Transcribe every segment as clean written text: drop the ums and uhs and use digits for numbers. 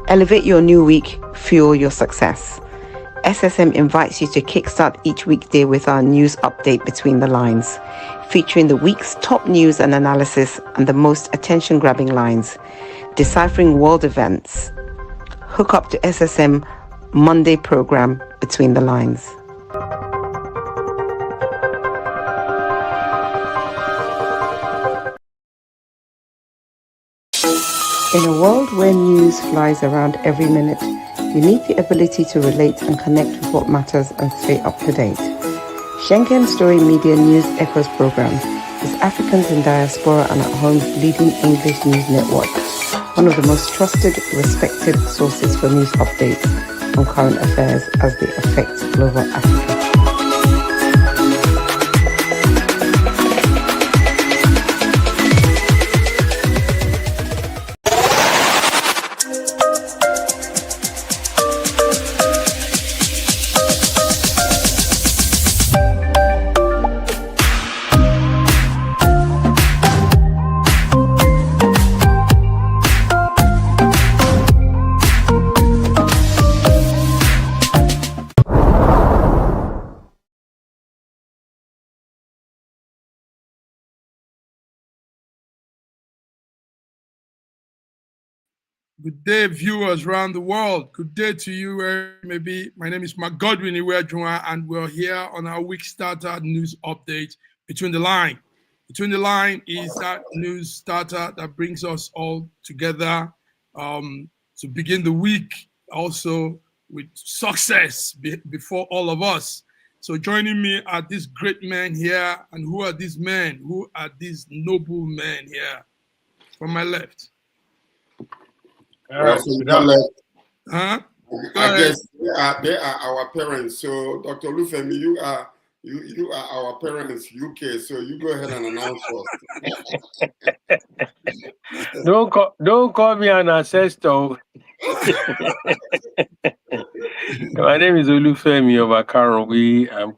Elevate your new week, fuel your success. SSM invites you to kickstart each weekday with our news update Between the Lines, featuring the week's top news and analysis and the most attention-grabbing lines, deciphering world events. Hook up to SSM Monday program Between the Lines. In a world where news flies around every minute, you need the ability to relate and connect with what matters and stay up to date. Schengen Story Media News Echoes program is Africans in Diaspora and at Home's leading English news network, one of the most trusted, respected sources for news updates on current affairs as they affect global Africa. Good day, viewers around the world. Good day to you. Maybe my name is Mark Godwin Iwejuwa, and we're here on our week starter news update, Between the Line. Between the Line is that news starter that brings us all together to begin the week also with success before all of us. So joining me are these great men here. And who are these men? Who are these noble men here? From my left. Huh? I guess they are our parents. So Dr. Lufemi, you are our parents, UK. So you go ahead and announce us. Don't call me an ancestor. My name is Olufemi Obakarowi. I'm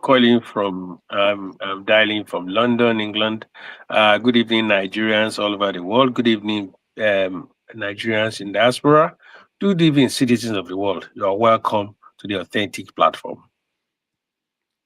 dialing from London, England. Good evening, Nigerians all over the world. Good evening, Nigerians in diaspora. Good evening, citizens of the world. You are welcome to the Authentic platform.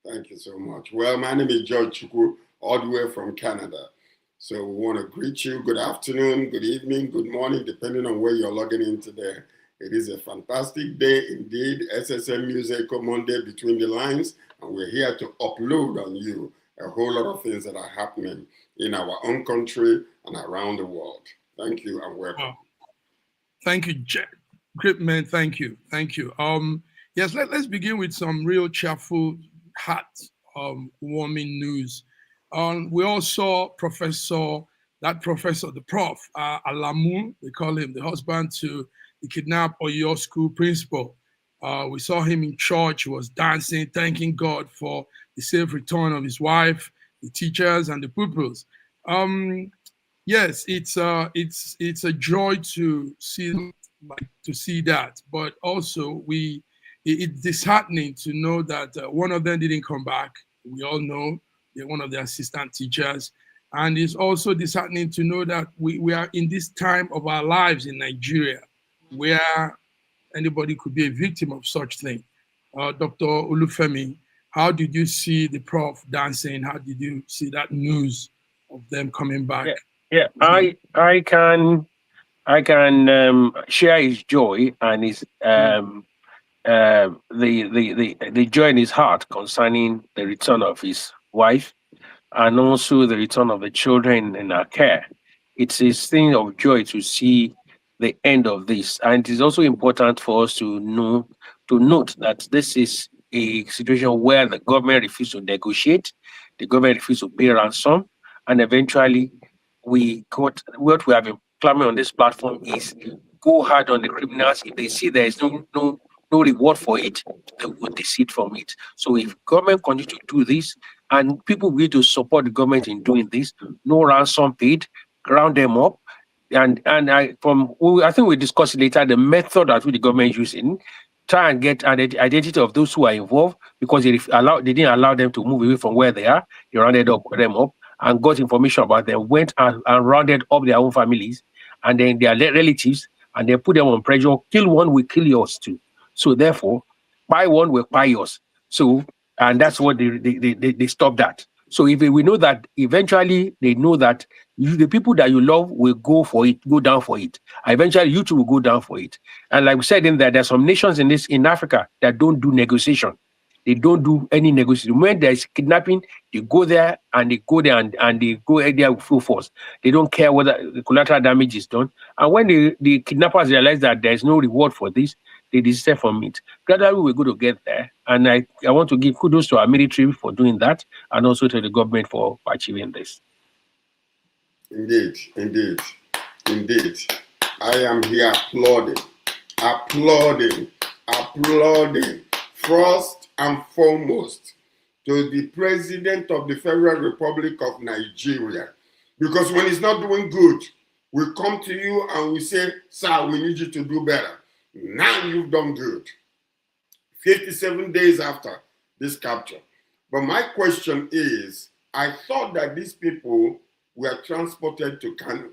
Thank you so much. Well, my name is George Chukwu, all the way from Canada. So we want to greet you. Good afternoon, good evening, good morning, depending on where you're logging in today. It is a fantastic day indeed. SSM Music Monday Between the Lines, and we're here to upload on you a whole lot of things that are happening in our own country and around the world. Thank you and welcome. Thank you, great man. Thank you. Yes, let's begin with some real cheerful, heart-warming news. We all saw the prof, Alamu, they call him, the husband to the kidnapped Oyo school principal. We saw him in church. He was dancing, thanking God for the safe return of his wife, the teachers, and the pupils. Yes, it's a joy to see that, but also it's disheartening to know that one of them didn't come back. We all know they're one of the assistant teachers, and it's also disheartening to know that we are in this time of our lives in Nigeria, where anybody could be a victim of such thing. Dr. Olufemi, how did you see the prof dancing? How did you see that news of them coming back? Yeah, I can share his joy and his the joy in his heart concerning the return of his wife and also the return of the children in our care. It's a thing of joy to see the end of this, and it is also important for us to note that this is a situation where the government refused to negotiate, the government refused to pay ransom, and eventually what we have been clamoring on this platform is go hard on the criminals. If they see there is no reward for it, they will desist from it. So if government continue to do this and people will to support the government in doing this, no ransom paid, ground them up. And I think we discuss later the method that the government is using, try and get an identity of those who are involved, because they didn't allow them to move away from where they are. They rounded them up and got information about them, went and rounded up their own families and then their relatives and they put them on pressure. Kill one, we kill yours too. So therefore, buy one, we buy yours. So, and that's what they stop that. So if we know that eventually they know that the people that you love will go for it, go down for it. Eventually, you too will go down for it. And like we said in there are some nations in Africa that don't do negotiation. They don't do any negotiation. When there's kidnapping, they go there and they go there and they go there with full force. They don't care whether the collateral damage is done. And when the kidnappers realize that there's no reward for this, they desist from it. Gradually, we're going to get there. And I want to give kudos to our military for doing that and also to the government for achieving this. Indeed, indeed, indeed. I am here applauding, first and foremost to the President of the Federal Republic of Nigeria. Because when it's not doing good, we come to you and we say, sir, we need you to do better. Now you've done good. 57 days after this capture. But my question is, I thought that these people were transported to Kano.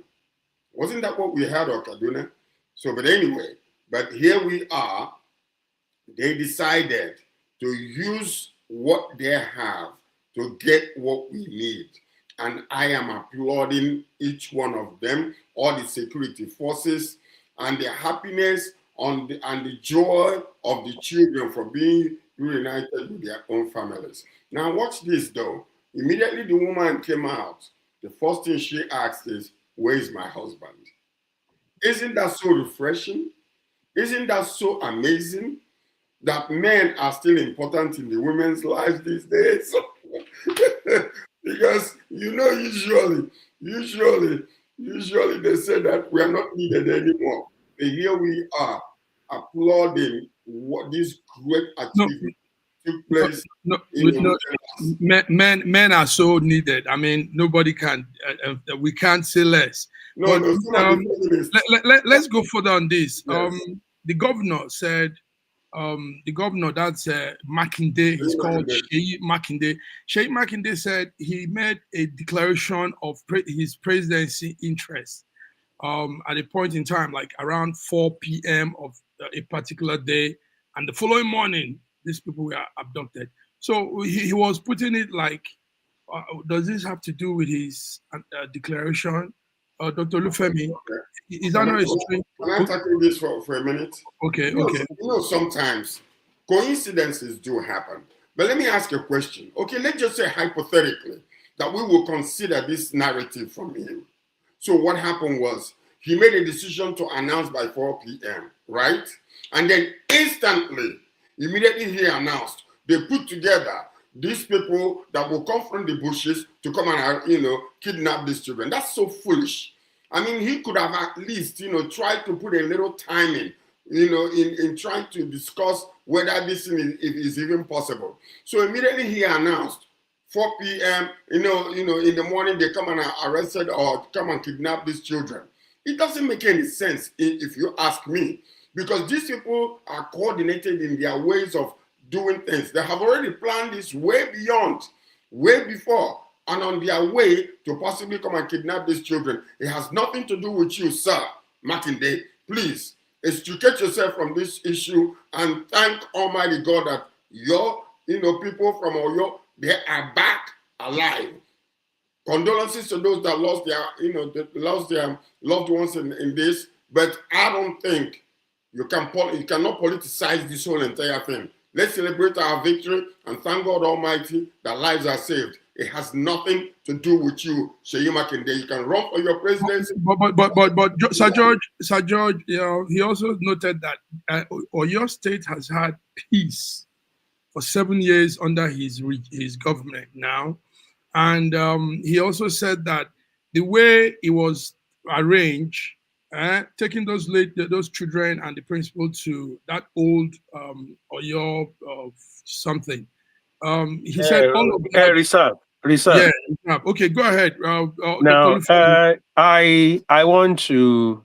Wasn't that what we had on Kaduna? So, but anyway, but here we are. They decided to use what they have to get what we need. And I am applauding each one of them, all the security forces, and the happiness and the joy of the children for being reunited with their own families. Now watch this though. Immediately the woman came out. The first thing she asked is, where is my husband? Isn't that so refreshing? Isn't that so amazing that men are still important in the women's lives these days? Because, you know, usually they say that we are not needed anymore. But here we are applauding what this great activity took place. Men are so needed. I mean, nobody can, we can't say less. Let's go further on this. Yes. The governor said, that's Makinde, he's called Sheyi Makinde. Sheyi Makinde said he made a declaration of his presidency interest at a point in time, like around 4 p.m. of a particular day, and the following morning, these people were abducted. So he was putting it like, does this have to do with his declaration? Dr. Lufemi, is that not a string? Can I tackle this for a minute? Okay, You know, sometimes coincidences do happen. But let me ask you a question. Okay, let's just say hypothetically that we will consider this narrative from him. So what happened was he made a decision to announce by 4 p.m., right? And then instantly, immediately he announced, they put together these people that will come from the bushes to come and, kidnap these children. That's so foolish. I mean, he could have at least, tried to put a little time in trying to discuss whether this is even possible. So immediately he announced 4 p.m., in the morning they come and arrested or come and kidnap these children. It doesn't make any sense if you ask me, because these people are coordinated in their ways of doing things. They have already planned this way before, and on their way to possibly come and kidnap these children. It has nothing to do with you, sir, Makinde. Please, extricate yourself from this issue and thank Almighty God that your, people from Oyo, they are back alive. Condolences to those that lost their loved ones in this, but I don't think you cannot politicize this whole entire thing. Let's celebrate our victory and thank God Almighty that lives are saved. It has nothing to do with you, Sheyi Makinde. You can run for your presidency. But Sir George, he also noted that Oyo State has had peace for 7 years under his government now, and he also said that the way it was arranged, taking those children and the principal to that old Oyo something. He said all of that. Reserve. Yeah. Okay, go ahead. Now, I want to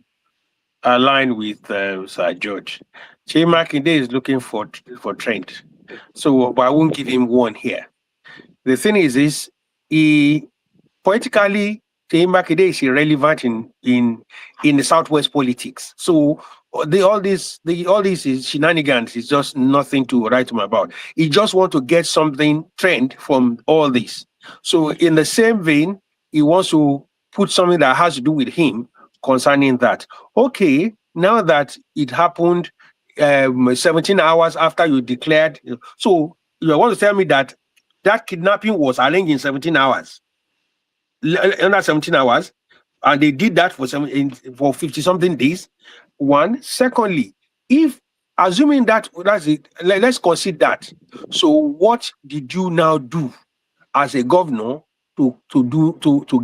align with Sir George. Sheyi Makinde is looking for trend, but I won't give him one here. The thing is he politically Sheyi Makinde is irrelevant in the Southwest politics. So all this is shenanigans. It's just nothing to write home about. He just want to get something trend from all this. So in the same vein, he wants to put something that has to do with him concerning that. Okay, now that it happened 17 hours after you declared, so you want to tell me that kidnapping was arranged in 17 hours, under 17 hours, and they did that for 50 something days. One. Secondly, if assuming that's it, let's consider that. So what did you now do as a governor to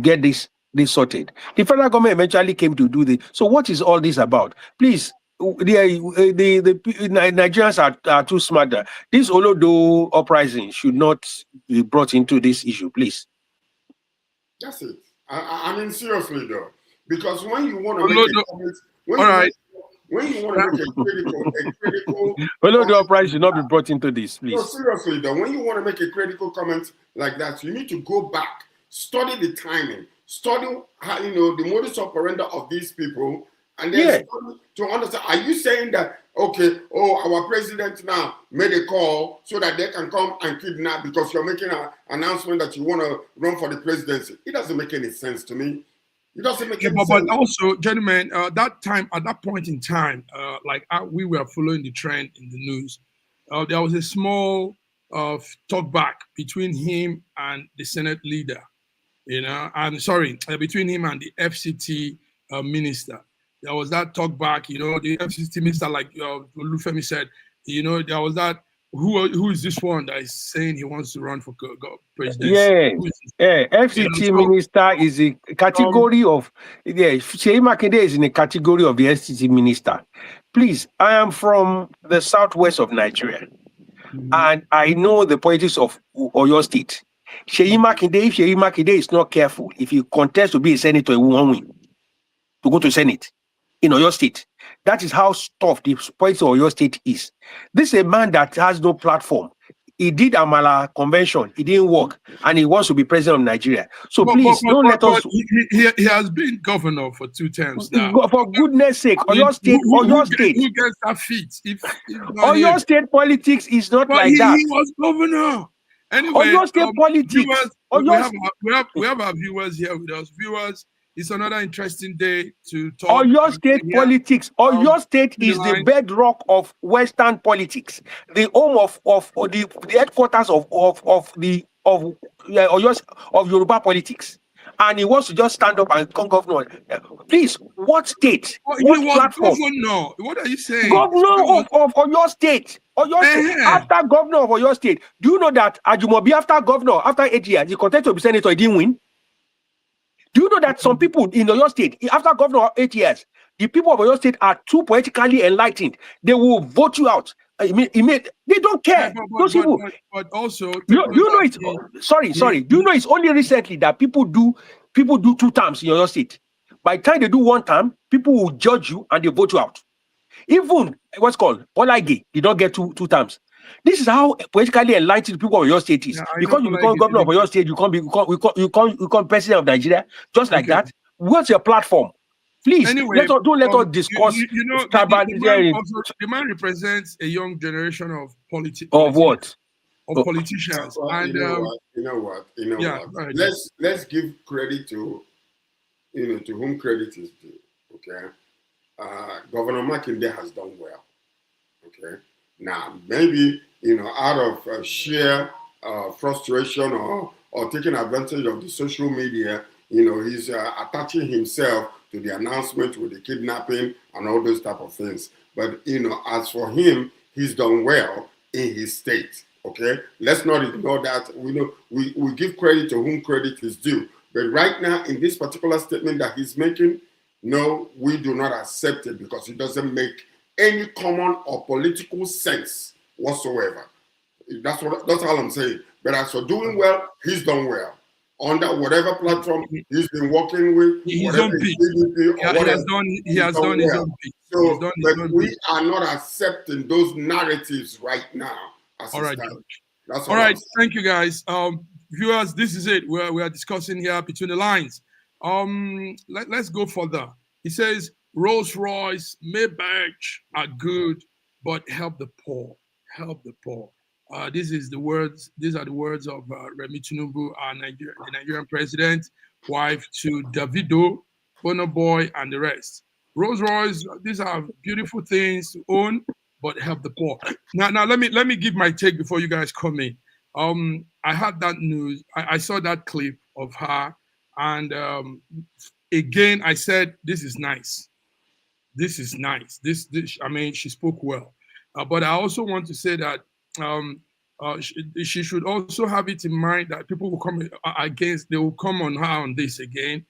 get this sorted? The federal government eventually came to do this. So what is all this about? Please, the Nigerians are too smart. This Olodo uprising should not be brought into this issue, please. That's it. I mean, seriously though, because when you want to make a comment, when you want to make a critical Olodo uprising should not be brought into this, please. No, seriously though, when you want to make a critical comment like that, you need to go back, study the timing, study how, the modus operandi of these people, and then to understand. Are you saying that, okay, our president now made a call so that they can come and kidnap because you're making an announcement that you want to run for the presidency? It doesn't make any sense to me. It doesn't make any sense. But also, gentlemen, at that point in time, we were following the trend in the news. There was a small talk back between him and the Senate leader, between him and the FCT minister. There was that talk back, the FCT minister, like Olufemi said, there was that, who is this one that is saying he wants to run for presidency? FCT minister is a category of, Sheyi Makinde is in a category of the FCT minister. Please, I am from the southwest of Nigeria, and I know the politics of Oyo State. Sheyi Makinde is not careful, if he contests to be a senator, he won't win, to go to Senate in Oyo State. That is how tough the politics of Oyo State is. This is a man that has no platform. He did Amala convention, it didn't work, and he wants to be president of Nigeria. So please don't let us. He has been governor for 2 terms now. For goodness sake, Oyo State. Who gets that feat? Oyo State politics is not like that. He was governor. Anyway, Oyo State politics. Viewers, we have our viewers here with us. Viewers, it's another interesting day to talk. Oyo State politics. Oyo State is the bedrock of Western politics, the home of the headquarters of Yoruba politics. And he wants to just stand up and become governor. Please, what state? He was platform? Governor. What are you saying? Governor of Oyo State. State. After governor of Oyo State, do you know that Ajumobi, after governor, after 8 years, he contested to be senator, he didn't win? Do you know that some people in Oyo State, after governor 8 years, the people of Oyo State are too politically enlightened. They will vote you out. They don't care. Those people. But also, you know it's sorry. Do you know it's only recently that people do 2 terms in Oyo State? By the time they do 1 term, people will judge you and they vote you out. Even what's called Olage did not get two terms. This is how politically enlightened people of your state is. Because you become governor of your state, you become president of Nigeria, just like that. What's your platform? Please, anyway, don't let us discuss. The man represents a young generation of politicians. Of what? Of politicians. And you know what? Let's give credit to to whom credit is due. Okay. Governor Makinde has done well. Okay. Now, maybe, out of sheer frustration or taking advantage of the social media, he's attaching himself to the announcement with the kidnapping and all those type of things. But, as for him, he's done well in his state. Okay. Let's not ignore that. We give credit to whom credit is due. But right now, in this particular statement that he's making, no, we do not accept it because it doesn't make any common or political sense whatsoever. That's all I'm saying. But as for doing well, he's done well. Under whatever platform he's been working with, he has done his own piece. So, but we are not accepting those narratives right now. All right, all right. Thank you, guys. Viewers, this is it. We are discussing here between the lines. Let's go further. He says Rolls Royce, Maybach are good, but help the poor. Help the poor. These are the words of Remi Tinubu, the Nigerian president, wife to Davido, Bono Boy, and the rest. Rolls Royce, these are beautiful things to own, but help the poor. Now let me give my take before you guys come in. I had that news. I saw that clip of her, and again I said, "This is nice. This is nice. This I mean, she spoke well." But I also want to say that she should also have it in mind that people will come against. They will come on her on this again,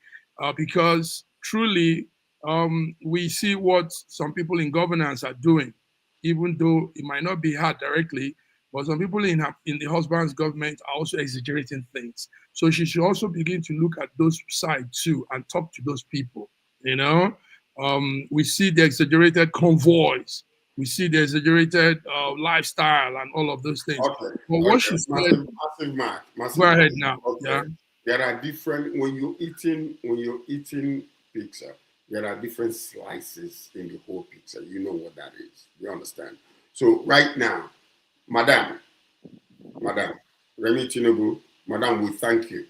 because truly we see what some people in governance are doing, even though it might not be her directly. But some people in the husband's government are also exaggerating things. So she should also begin to look at those sides too and talk to those people. You know, we see the exaggerated convoys. We see the exaggerated lifestyle and all of those things. Okay. But what she said, massive mark. Go ahead now. Okay. Yeah. There are different when you're eating pizza. There are different slices in the whole pizza. You know what that is. You understand? So right now, Madam, Remi Tinubu, Madam, we thank you.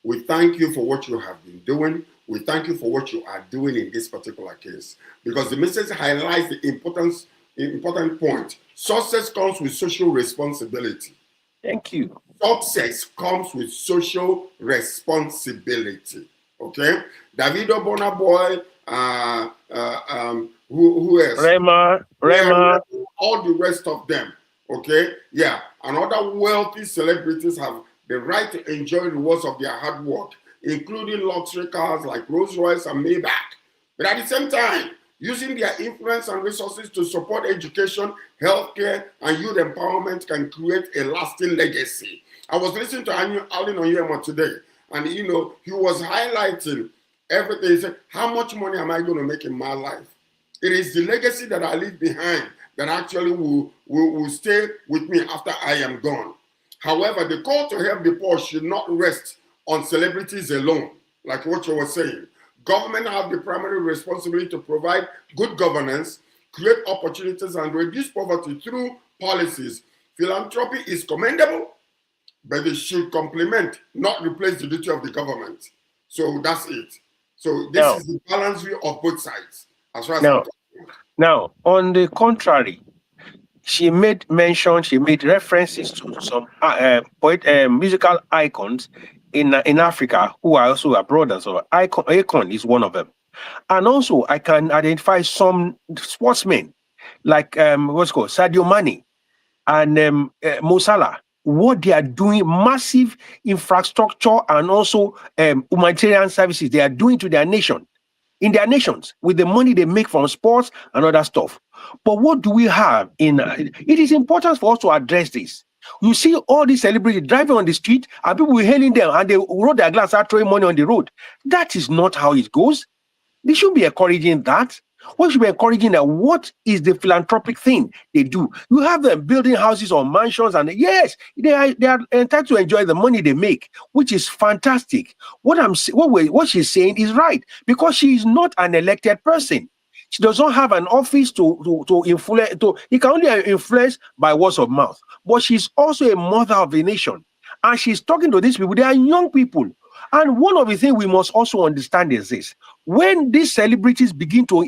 We thank you for what you have been doing. We thank you for what you are doing in this particular case, because the message highlights the important point. Success comes with social responsibility. Thank you. Success comes with social responsibility. Okay, Davido, Bono Boy, who else? Rema, all the rest of them. Okay, yeah, and other wealthy celebrities have the right to enjoy rewards of their hard work, including luxury cars like Rolls Royce and Maybach. But at the same time, using their influence and resources to support education, healthcare, and youth empowerment can create a lasting legacy. I was listening to Alin Onyema today, and he was highlighting everything. He said, how much money am I going to make in my life? It is the legacy that I leave behind that actually will stay with me after I am gone. However, the call to help the poor should not rest on celebrities alone, like what you were saying. Government have the primary responsibility to provide good governance, create opportunities, and reduce poverty through policies. Philanthropy is commendable, but it should complement, not replace the duty of the government. So that's it. So this is the balanced view of both sides. As far as now, on the contrary, she made references to some musical icons in Africa who are also our brothers. So Akon is one of them. And also, I can identify some sportsmen like Sadio Mane and Mo Salah. What they are doing, massive infrastructure and also humanitarian services they are doing to their nation, in their nations, with the money they make from sports and other stuff. But what do we have in it is important for us to address this. You see all these celebrities driving on the street and people hailing them and they roll their glass out, throwing money on the road. That is not how it goes. They should be encouraging that. What should be encouraging that? What is the philanthropic thing they do? You have them building houses or mansions, and yes, they are entitled to enjoy the money they make, which is fantastic. What she's saying is right, because she is not an elected person. She does not have an office to influence. He can only influence by words of mouth. But she's also a mother of the nation, and she's talking to these people. They are young people. And one of the things we must also understand is this: when these celebrities begin to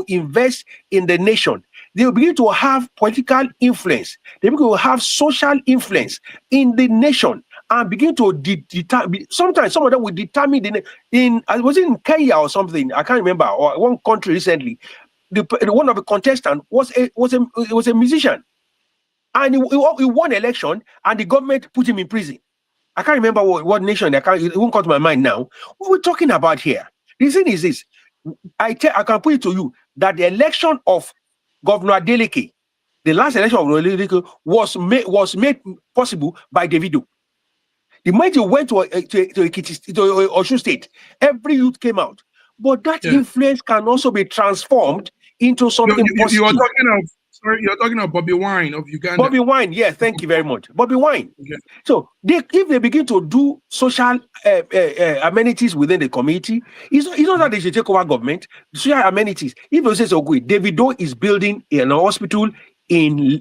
invest in the nation, they will begin to have political influence. They begin to have social influence in the nation and begin to determine. Sometimes some of them will determine I was in Kenya or something. I can't remember, or one country recently. One of the contestants was a musician, and he won election, and the government put him in prison. I can't remember what nation. It won't come to my mind now. What we're talking about here. The thing is this: I can put it to you that the election of Governor Adeleke, the last election of Governor Adeleke, was made possible by Davido. The moment he went to Osun State, every youth came out. But that influence can also be transformed into something positive. Sorry, you're talking about Bobby Wine of Uganda. Bobby Wine, yes, thank you very much. Bobby Wine. Okay. So if they begin to do social amenities within the community, it's not that they should take over government. Social amenities. If they say so good, Davido is building an hospital in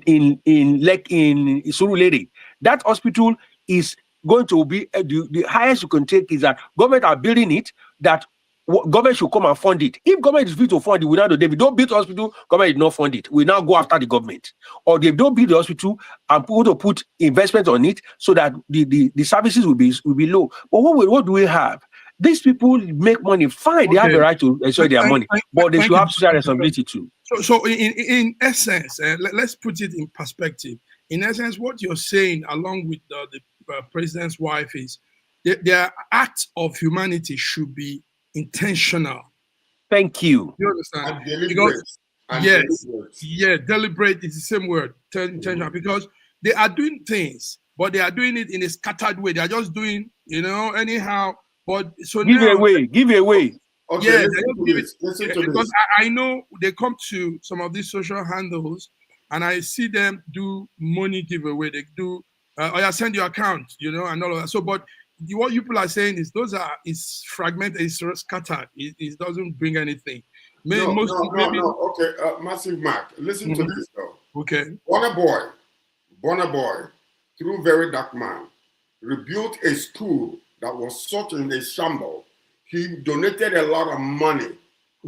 Surulere. That hospital is going to be the highest you can take is that government are building it, that government should come and fund it. If government is free to fund it, we now do. If don't build the hospital, government did not fund it. We now go after the government. Or they don't build the hospital and put investment on it so that the services will be low. But what do we have? These people make money. Fine, they have the right to enjoy their money, but they should have social responsibility too. So in essence, let's put it in perspective. In essence, what you're saying, along with the president's wife, is their acts of humanity should be intentional. Thank you. You understand? Because deliberate is the same word. Intentional, because they are doing things, but they are doing it in a scattered way. They are just doing, anyhow. But so give it away. Okay, listen to because I know they come to some of these social handles, and I see them do money giveaway. They do, send your account, and all of that. So, but what you people are saying is it's fragmented, it's scattered. It doesn't bring anything. No. Okay, Massive Mark, listen to this though. Okay. Bonner Boy, through very dark man, rebuilt a school that was such in a shambles. He donated a lot of money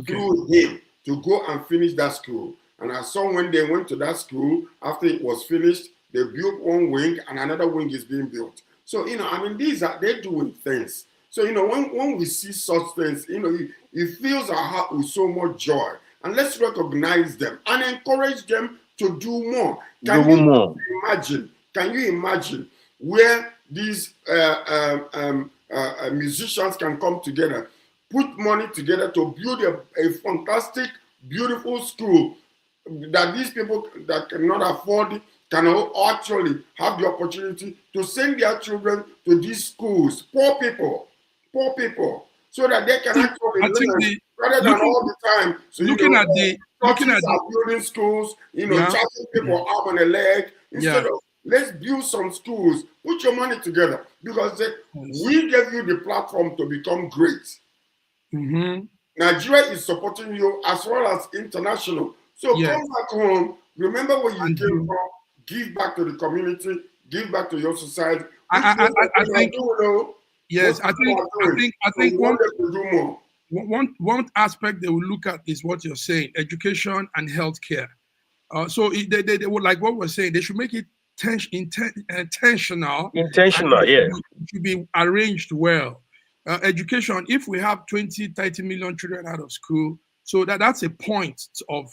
through him to go and finish that school. And I saw when they went to that school, after it was finished, they built one wing and another wing is being built. So, they're doing things. So, when we see such things, it fills our heart with so much joy. And let's recognize them and encourage them to do more. Can you imagine where these musicians can come together, put money together to build a fantastic, beautiful school that these people that cannot afford it can actually have the opportunity to send their children to these schools, poor people, so that they can actually learn rather than all the time. So looking at building schools, charging people arm and a leg instead of let's build some schools. Put your money together because we gave you the platform to become great. Mm-hmm. Nigeria is supporting you as well as international. So come back home. Remember where you came from. Give back to the community. Give back to your society. I think one aspect they will look at is what you're saying: education and healthcare. So they would, like what we're saying, they should make it intentional. It should be arranged well. Education, if we have 20-30 million children out of school, so that's a point of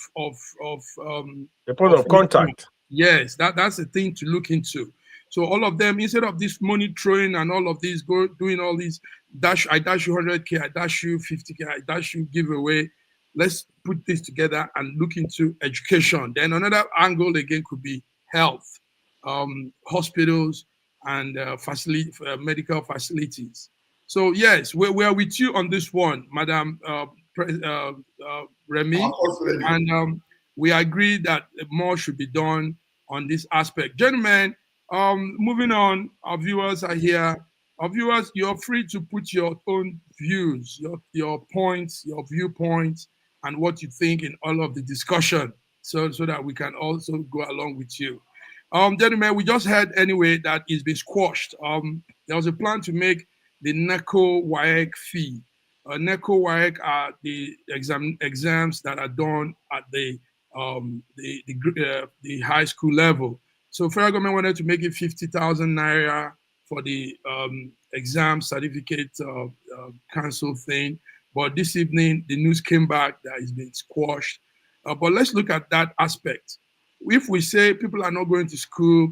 contact. Yes, that's a thing to look into. So all of them, instead of this money throwing and all of these doing all these I dash you 100K, I dash you 50K, I dash you giveaway. Let's put this together and look into education. Then another angle again could be health, hospitals, and medical facilities. So yes, we're with you on this one, Madam Remy, and we agree that more should be done on this aspect. Gentlemen, moving on, our viewers are here. Our viewers, you're free to put your own views, your points, your viewpoints, and what you think in all of the discussion, so that we can also go along with you. Gentlemen, we just heard anyway that it's been squashed. There was a plan to make the NECO WAEC fee. NECO WAEC are the exams that are done at the high school level. So federal government wanted to make it 50,000 naira for the exam certificate cancel thing. But this evening, the news came back that it's been squashed. But let's look at that aspect. If we say people are not going to school,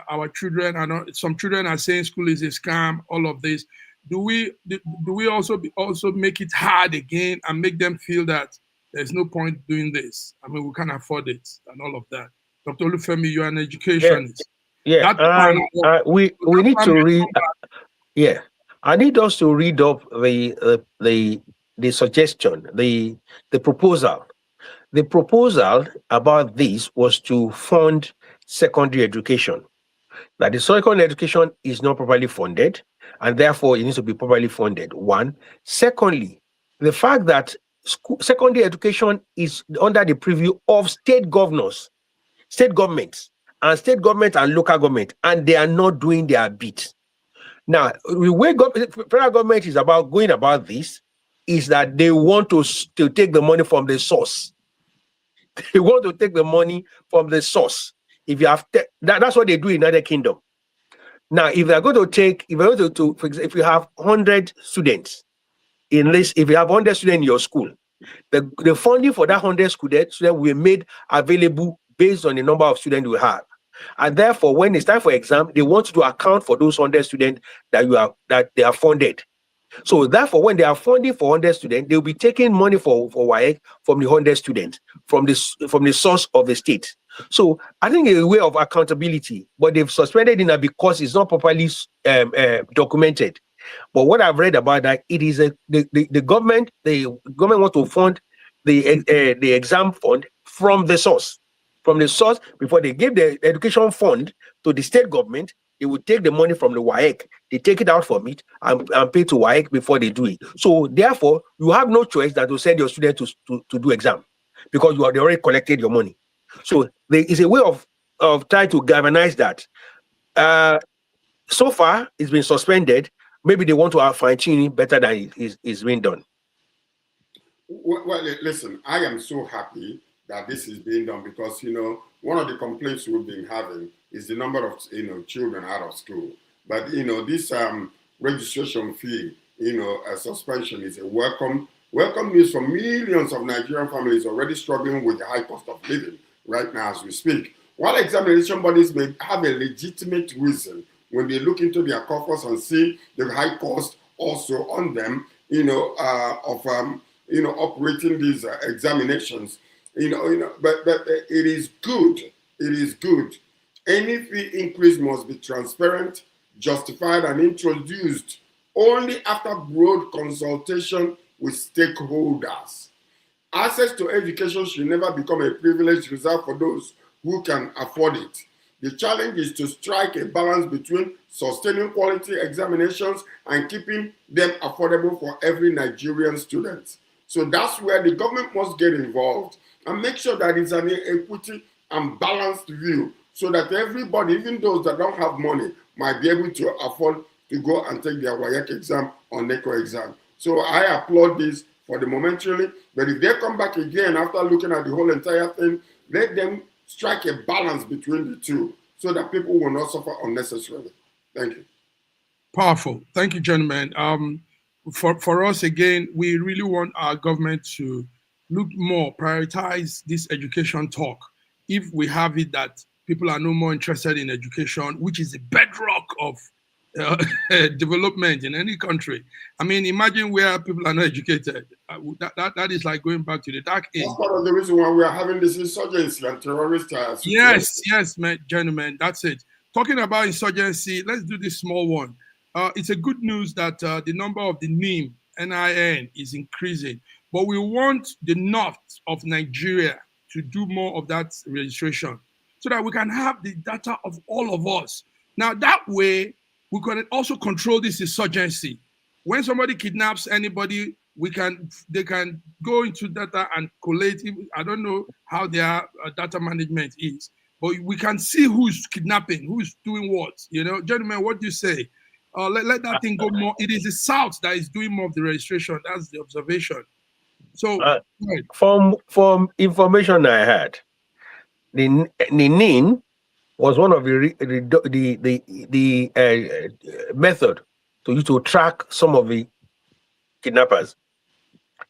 our children are not, some children are saying school is a scam, all of this, do we also make it hard again and make them feel that there's no point doing this? I mean, we can't afford it and all of that. Dr. Olufemi, you're an educationist. We need to read. I need us to read up the suggestion, the proposal. the proposal about this was to fund secondary education. That the secondary education is not properly funded, and therefore it needs to be properly funded. One. Secondly, the fact that secondary education is under the purview of state governors, state governments, and local government, and they are not doing their bit. Now, the way federal government is about going about this is that they want to take the money from the source. They want to take the money from the source. If you have that's what they do in the United Kingdom. Now, if they're going to take, if you're going to for example, if you have 100 students in this, if you have 100 students in your school, the funding for that 100 students will be made available based on the number of students you have. And therefore, when it's time for exam, they want to account for those 100 students that they are funded. So therefore, when they are funding for 100 students, they'll be taking money for WAEC from the 100 students, from the source of the state. So I think a way of accountability, but they've suspended it because it's not properly documented. But what I've read about that, it is the government want to fund the exam fund from the source. From the source, before they give the education fund to the state government, they will take the money from the WAEC. They take it out from it and pay to WAEC before they do it. So therefore, you have no choice than to send your student to do exam because they already collected your money. So there is a way of trying to galvanize that. So far, it's been suspended. Maybe they want to fine-tune it better than it's been done. Well, listen, I am so happy that this is being done because, one of the complaints we've been having is the number of, children out of school. But, this registration fee, suspension is a welcome news for millions of Nigerian families already struggling with the high cost of living right now as we speak. While examination bodies may have a legitimate reason when they look into their coffers and see the high cost also on them, of operating these examinations, but it is good. It is good. Any fee increase must be transparent, justified, and introduced only after broad consultation with stakeholders. Access to education should never become a privilege reserved for those who can afford it. The challenge is to strike a balance between sustaining quality examinations and keeping them affordable for every Nigerian student. So that's where the government must get involved and make sure that it's an equity and balanced view so that everybody, even those that don't have money, might be able to afford to go and take their WAEC exam or NECO exam. So I applaud this for the momentarily, but if they come back again after looking at the whole entire thing, let them strike a balance between the two so that people will not suffer unnecessarily. Thank you. Powerful. Thank you, gentlemen. For us, again, we really want our government to look more, prioritize this education talk. If we have it that people are no more interested in education, which is the bedrock of development in any country. I mean, imagine where people are not educated. That is like going back to the dark age. That's part of the reason why we are having this insurgency and terrorist. Yes, gentlemen, that's it. Talking about insurgency, let's do this small one. It's a good news that the number of the NIN is increasing, but we want the north of Nigeria to do more of that registration so that we can have the data of all of us. Now, that way, we can also control this insurgency. When somebody kidnaps anybody, they can go into data and collate. I don't know how their data management is, but we can see who's kidnapping, who's doing what. Gentlemen, what do you say? Let that thing go more. It is the South that is doing more of the registration. That's the observation. So, from information I had, the NIN was one of the method to use to track some of the kidnappers.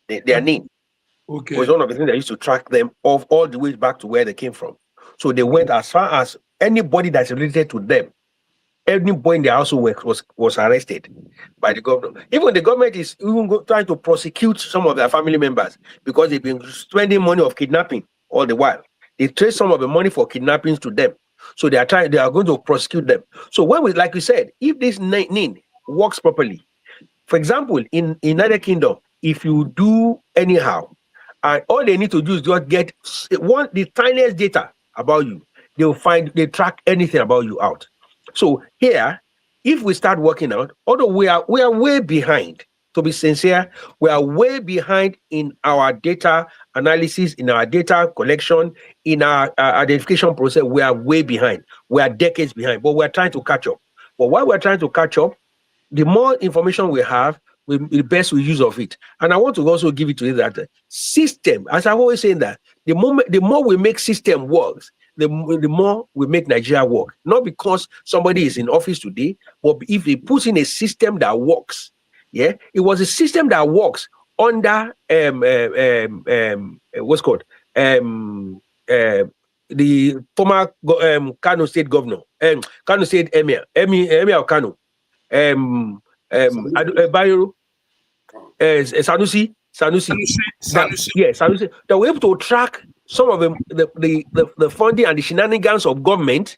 Their NIN was one of the things that used to track them off all the way back to where they came from. So they went as far as anybody that's related to them. Anybody in the household was arrested by the government. Even the government is even trying to prosecute some of their family members because they've been spending money of kidnapping all the while. They trace some of the money for kidnappings to them. So they are going to prosecute them. So like we said, if this NIN works properly, for example, in United Kingdom, if you do anyhow And all they need to do is just get the tiniest data about you. They track anything about you out. So here, if we start working out, although we are way behind, to be sincere, we are way behind in our data analysis, in our data collection, in our identification process. We are way behind. We are decades behind, but we're trying to catch up. But while we're trying to catch up, the more information we have, the best we use of it. And I want to also give it to you that system, as I've always saying, that the more we make system works, the more we make Nigeria work. Not because somebody is in office today, but if they put in a system that works. Yeah, it was a system that works under what's called the former Kano State governor, Kano State Emir of Kano, Bayero, Sanusi. Sanusi. They were able to track some of the funding and the shenanigans of government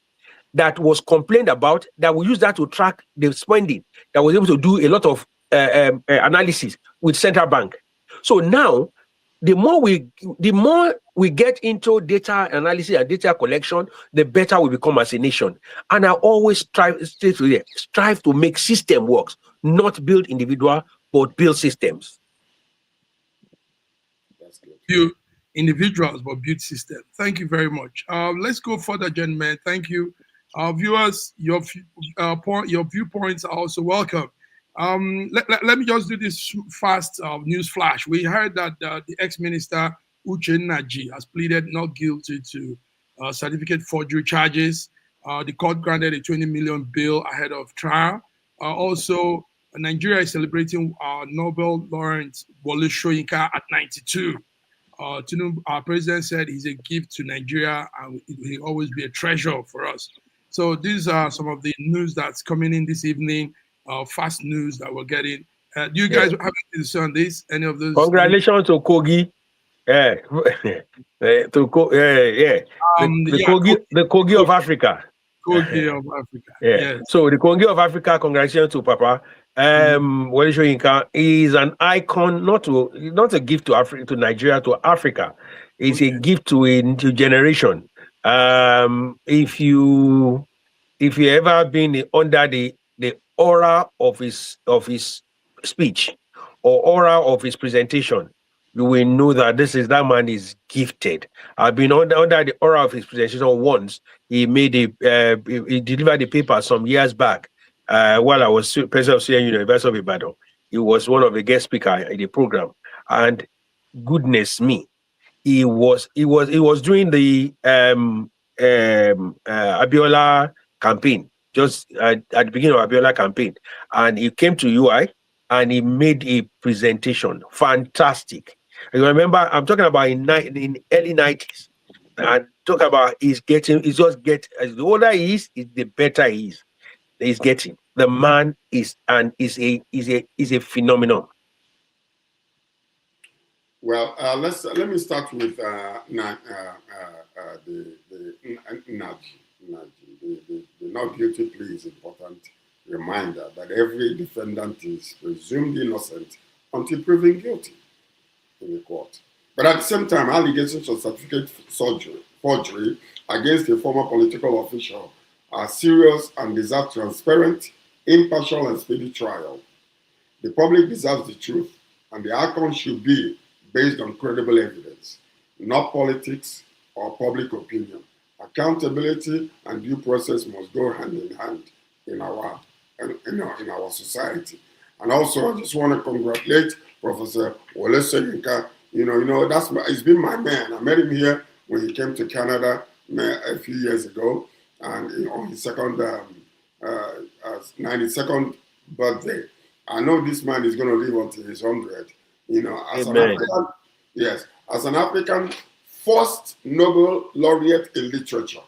that was complained about. That we use that to track the spending. That was able to do a lot of analysis with central bank. So now, the more we get into data analysis and data collection, the better we become as a nation. And I always strive to make system works, not build individual, but build systems. Build individuals, but build systems. Thank you very much. Let's go further, gentlemen. Thank you. Viewers, your viewpoints are also welcome. Let me just do this fast news flash. We heard that the ex-minister Uche Nnaji has pleaded not guilty to certificate forgery charges. The court granted a 20 million bail ahead of trial. Also, Nigeria is celebrating Nobel laureate Wole Soyinka at 92. Our president said he's a gift to Nigeria and he'll always be a treasure for us. So these are some of the news that's coming in this evening. Fast news that we're getting. Do you guys have anything to say on this? Any of those? Congratulations to Kogi. The Kogi of Africa. Kogi of Africa. Yeah. Yes. So the Kogi of Africa, congratulations to Papa. Wole Soyinka is an icon, not a gift to Africa, to Nigeria, to Africa. It's a gift to a generation. If you ever been under the aura of his speech or aura of his presentation, you will know that that man is gifted. I've been under the aura of his presentation once. He made he delivered the paper some years back while I was president of Schengen University of Ibadan. He was one of the guest speakers in the program, and goodness me, he was doing the Abiola campaign. Just at the beginning of Abiola campaign, and he came to UI and he made a presentation, fantastic. You remember, I'm talking about in early 90s, and talk about the older he is, the better he is. He's getting. The man is a phenomenon. Well, let me start with the not guilty plea is important reminder that every defendant is presumed innocent until proven guilty in the court. But at the same time, allegations of certificate forgery against a former political official are serious and deserve transparent, impartial, and speedy trial. The public deserves the truth, and the outcome should be based on credible evidence, not politics or public opinion. Accountability and due process must go hand in hand in our society. And also, I just want to congratulate Professor Wole Soyinka. He's been my man. I met him here when he came to Canada a few years ago, and on his 92nd birthday. I know this man is going to live until he's 100. As an African, as an African, first Nobel laureate in literature.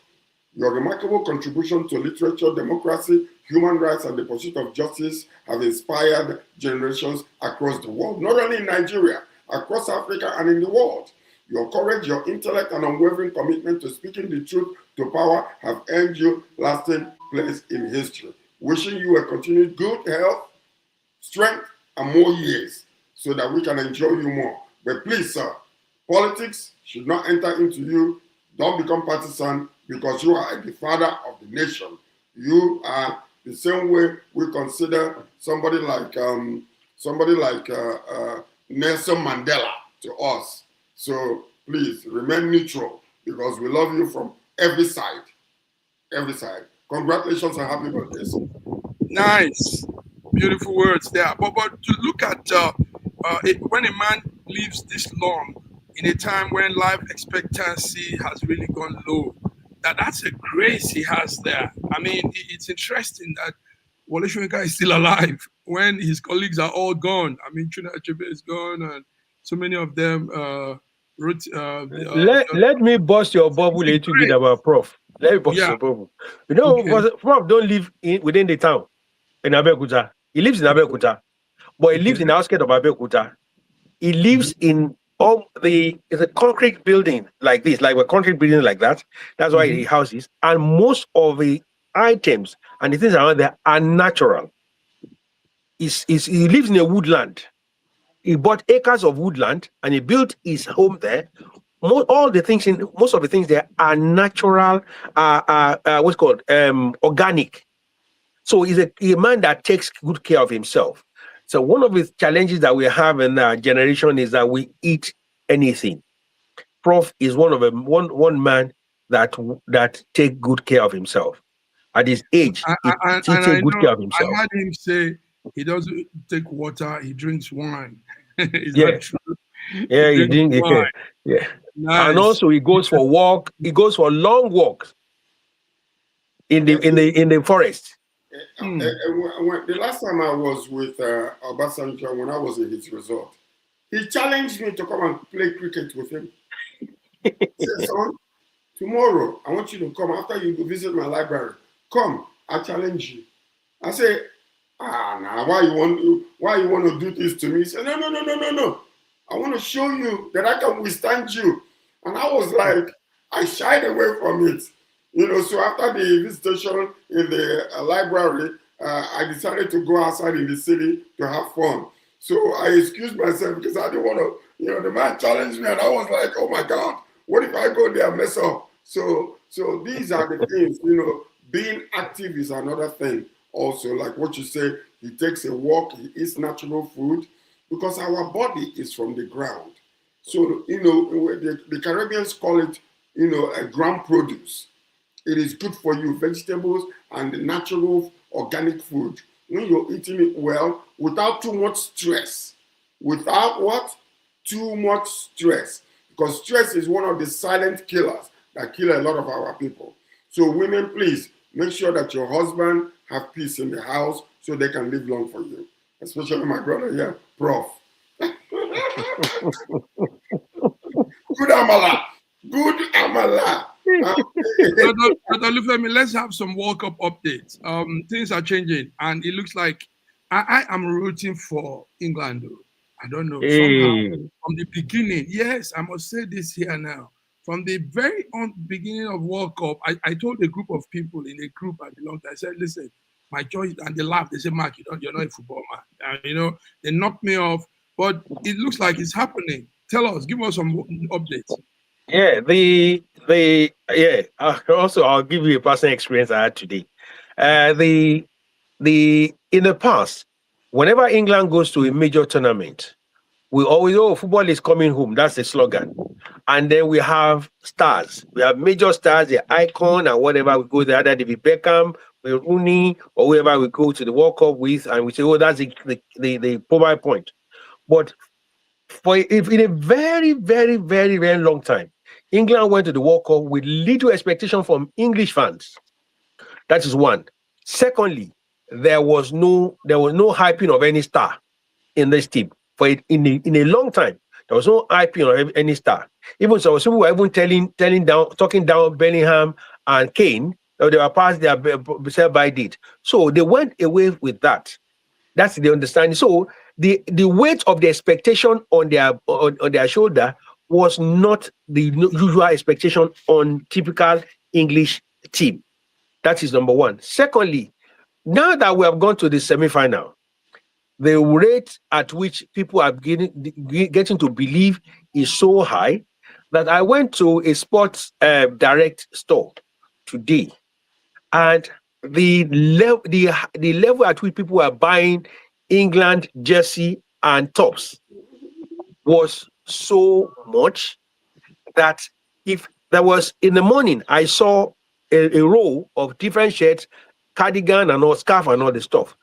Your remarkable contribution to literature, democracy, human rights, and the pursuit of justice have inspired generations across the world, not only in Nigeria, across Africa and in the world. Your courage, your intellect, and unwavering commitment to speaking the truth to power have earned you lasting place in history. Wishing you a continued good health, strength, and more years so that we can enjoy you more. But please, sir, Politics should not enter into you. Don't become partisan because you are the father of the nation. You are the same way we consider somebody like Nelson Mandela to us. So please remain neutral because we love you from every side. Every side. Congratulations and happy birthday. Nice, beautiful words there. But to look at when a man lives this long in a time when life expectancy has really gone low, that's a grace he has there. I mean, it's interesting that Wole Soyinka is still alive when his colleagues are all gone. I mean, Chuna Achebe is gone, and so many of them wrote. Let me bust your bubble a little bit about Prof. Let me bust your bubble. You know, Prof don't live within the town in Abeokuta. He lives in Abeokuta, but he lives in the outskirts of Abeokuta. He lives in it's a concrete building like this, like a concrete building like that. That's why he houses, and most of the items and the things around there are natural. He lives in a woodland. He bought acres of woodland and he built his home there. Most of the things there are natural, what's called organic. So he's a man that takes good care of himself. So one of the challenges that we have in our generation is that we eat anything. Prof is one man that take good care of himself. At his age, he takes good care of himself. I heard him say he doesn't take water; he drinks wine. Is that true? Yeah, he drinks wine. Yeah, nice. And also he goes for walk. He goes for long walks in the forest. The last time I was with Obasanjo, when I was in his resort, he challenged me to come and play cricket with him. He said, son, tomorrow I want you to come after you visit my library. Come, I challenge you. I say, now why you want to do this to me? He said, no. I want to show you that I can withstand you. And I was like, I shied away from it. So after the visitation in the library, I decided to go outside in the city to have fun. So I excused myself because I didn't want to, the man challenged me and I was like, oh my God, what if I go there and mess up? So these are the things, being active is another thing. Also, like what you say, he takes a walk, he eats natural food because our body is from the ground. So, the Caribbeans call it, a ground produce. It is good for you, vegetables and natural organic food. When you're eating it well, without too much stress. Without what? Too much stress. Because stress is one of the silent killers that kill a lot of our people. So women, please, make sure that your husband have peace in the house so they can live long for you. Especially my brother here, Prof. Good Amala. Good Amala. Dr. Lufemi, let's have some World Cup updates. Things are changing, and it looks like I am rooting for England. Though. I don't know. Somehow, from the beginning, yes, I must say this here now. From the very beginning of World Cup, I told a group of people in a group I belonged to, I said, listen, my choice, and they laughed. They said, Mark, you're not a football man. And, they knocked me off, but it looks like it's happening. Tell us, give us some updates. Yeah, also I'll give you a personal experience I had today. In the past, whenever England goes to a major tournament, we always, football is coming home. That's the slogan. And then we have stars. We have major stars, the icon and whatever. We go there, either David Beckham, Rooney, or whoever we go to the World Cup with, and we say, that's the probable point. But in a very, very, very, very long time, England went to the World Cup with little expectation from English fans. That is one. Secondly, there was no hyping of any star in this team. In a long time, there was no hyping of any star. Even so, some people were even talking down Bellingham and Kane. They were past their sell-by date. So they went away with that. That's the understanding. So the weight of the expectation on their shoulder was not the usual expectation on typical English team. That is number one. Secondly, now that we have gone to the semi-final, the rate at which people are getting to believe is so high that I went to a sports direct store today, and the level at which people are buying England jersey and tops was so much that if there was in the morning, I saw a row of different shirts, cardigan and all, scarf and all the stuff.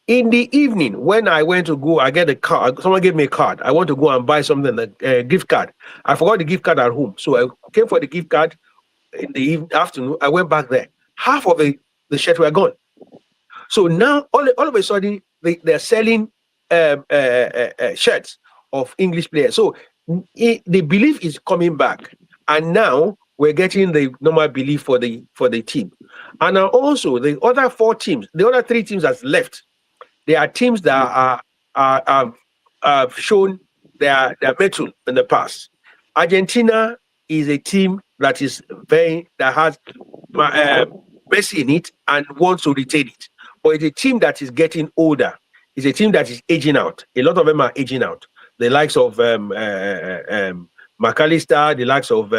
In the evening, when I went to go, I get a card. Someone gave me a card. I want to go and buy something, a gift card. I forgot the gift card at home, so I came for the gift card in the afternoon. I went back there. Half of the shirts were gone. So now, all of a sudden, they're selling shirts of English players. So the belief is coming back, and now we're getting the normal belief for the team. And now also the other 4 teams, the other 3 teams that's left, they are teams that have shown their mettle in the past. Argentina is a team that has Messi in it and wants to retain it. But it's a team that is getting older. It's a team that is aging out. A lot of them are aging out. The likes of McAllister, the likes of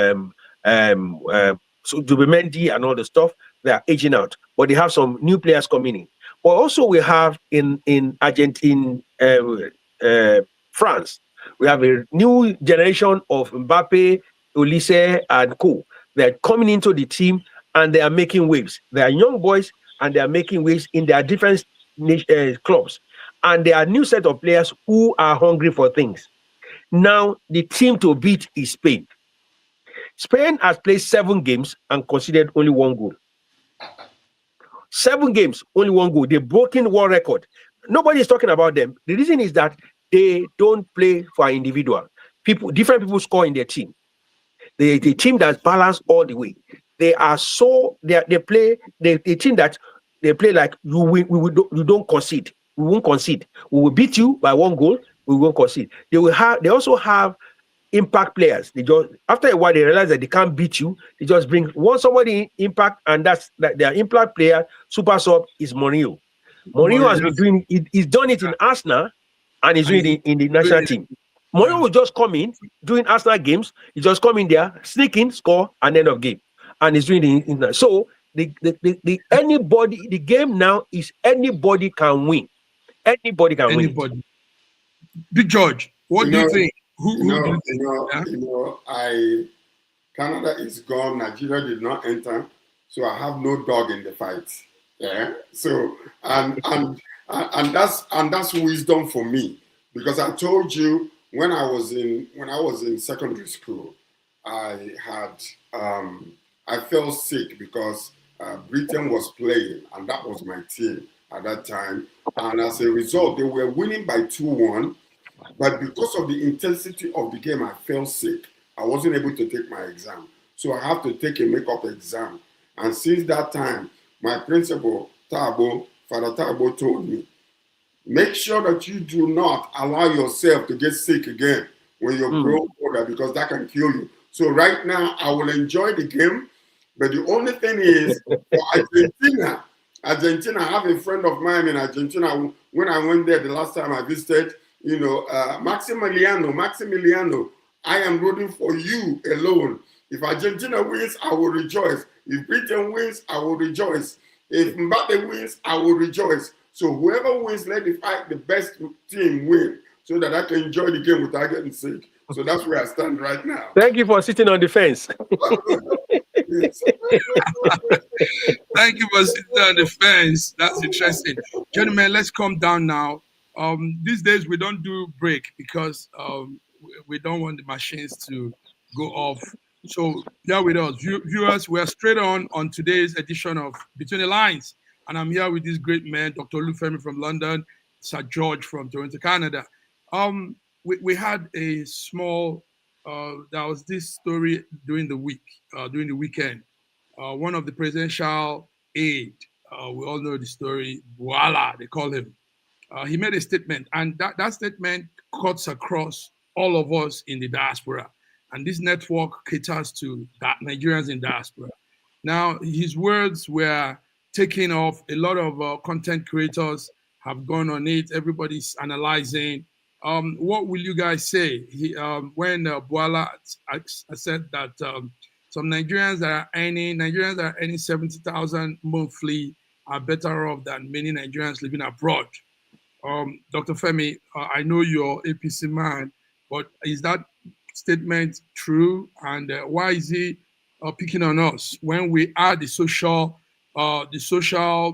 Zubimendi and all the stuff, they are aging out. But they have some new players coming in. But also we have in Argentina, France, we have a new generation of Mbappe, Olise, and co. They're coming into the team and they are making waves. They are young boys and they are making waves in their different clubs. And there are a new set of players who are hungry for things. Now, the team to beat is Spain. Spain has played 7 games and conceded only 1 goal. 7 games, only 1 goal. They've broken world record. Nobody is talking about them. The reason is that they don't play for an individual. Different people score in their team. The team that's balanced all the way. They play the team that they play like you don't concede. We won't concede. We will beat you by 1 goal. We won't concede. They also have impact players. They just after a while they realize that they can't beat you. They just bring somebody in impact, and that's their impact player. Super sub is Mourinho. Mourinho has been doing it. He's done it in Arsenal, and he's doing it in the national team. Mourinho will just come in doing Arsenal games. He just come in there, sneak in, score, and end of game. And he's doing it in that. So the game now is anybody can win. Anybody can win. Big George, what do you think? Canada is gone. Nigeria did not enter, so I have no dog in the fight. Yeah. So and that's wisdom for me, because I told you when I was in secondary school, I fell sick because Britain was playing, and that was my team at that time. And as a result, they were winning by 2-1. But because of the intensity of the game, I fell sick. I wasn't able to take my exam. So I have to take a makeup exam. And since that time, my principal, Father Tabo, told me, make sure that you do not allow yourself to get sick again when you're grown older, because that can kill you. So right now, I will enjoy the game. But the only thing is, for Argentina, I have a friend of mine in Argentina. When I went there the last time I visited, Maximiliano, I am rooting for you alone. If Argentina wins, I will rejoice. If Britain wins, I will rejoice. If Mbappe wins, I will rejoice. So whoever wins, let the best team win, so that I can enjoy the game without getting sick. So that's where I stand right now. Thank you for sitting on the fence. Thank you for sitting on the fence. That's interesting. Gentlemen, let's calm down now. These days we don't do break because we don't want the machines to go off. So here with us, viewers, we're straight on today's edition of Between the Lines. And I'm here with this great man, Dr. Olufemi from London, Sir George from Toronto, Canada. We had a small, there was this story during the weekend. One of the presidential aide, we all know the story, Voila, they call him. He made a statement, and that statement cuts across all of us in the diaspora. And this network caters to Nigerians in diaspora. Now, his words were taking off. A lot of content creators have gone on it. Everybody's analyzing. What will you guys say? When Boala said that some Nigerians that are earning 70,000 monthly are better off than many Nigerians living abroad. Dr. Femi, I know you're APC man, but is that statement true? And why is he picking on us when we are the social